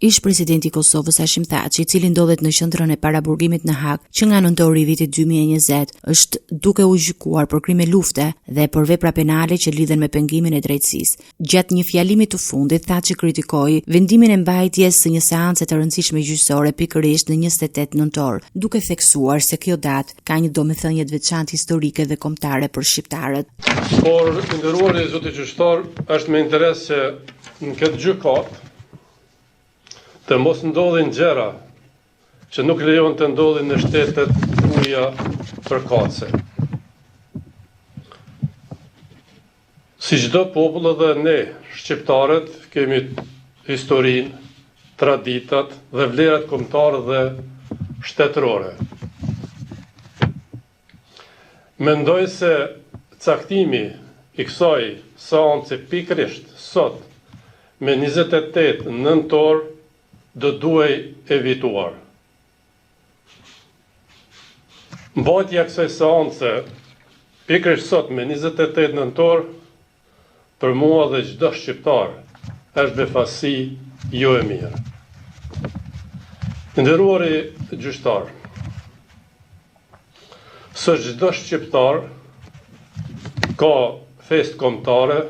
Ish presidenti i Kosovës Hashim Thaçi, i cili ndodhet në qendrën e paraburgimit në Hag, që nga nëntori i vitit 2020 është duke u gjykuar për krime lufte dhe për vepra penale që lidhen me pengimin e drejtësisë. Gjatë një fjalimi të fundit, Thaçi kritikoi vendimin e mbajtjes së një seance të rëndësishme gjyqësore pikërisht në 28 nëntor, duke theksuar se kjo datë ka një domethënie të veçantë historike dhe kombëtare për shqiptarët. Por nderuari zoti gjyqtar, është me interes që në këtë gjykatë të mos ndodhin gjëra që nuk lejon të ndodhin në shtetet uja përkatëse. Si çdo popull edhe ne, shqiptarët, kemi historinë, traditat dhe vlerat kombëtare dhe shtetërore. Mendoj se caktimi i kësaj seance pikërisht sot me 28 nëntor do duhej evituar. Mbajtja kësaj seance pikërisht sot me 28 nëntor për mua dhe çdo shqiptar është befasi jo e mirë. Nderuari gjyqtar, së çdo shqiptar ka festë kombëtare,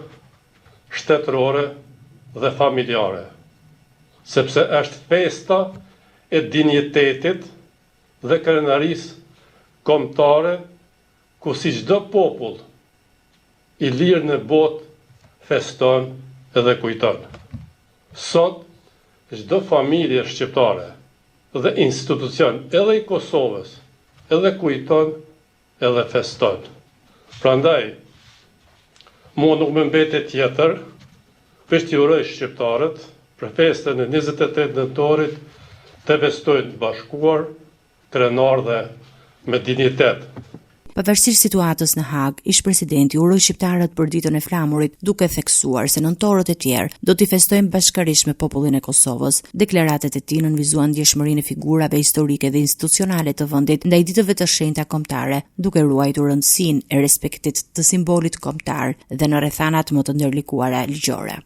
shtetërore dhe familjare, sepse është festa e dinjitetit dhe krenarisë kombëtare, ku si çdo popull i lirë në botë feston edhe kujton. Sot, çdo familje shqiptare dhe institucion edhe i Kosovës edhe kujton edhe feston. Prandaj, mua nuk më mbetet tjetër, veç t'i uroj shqiptarët për festën e 28 nëntorit të festojnë bashkuar, krenar dhe me dinjitet. Pavarësisht situatës në Hag, ish presidenti uroi shqiptarët për ditën e flamurit, duke theksuar se nëntorët e tjerë do t'i festojnë bashkërisht me popullin e Kosovës. Deklaratat e tij nënvizuan ndjeshmërinë e figurave historike dhe institucionale të vendit ndaj ditëve të shenjta kombëtare, duke ruajtur rëndësinë e respektit të simbolit kombëtar dhe në rrethanat më të ndërlikuara ligjore.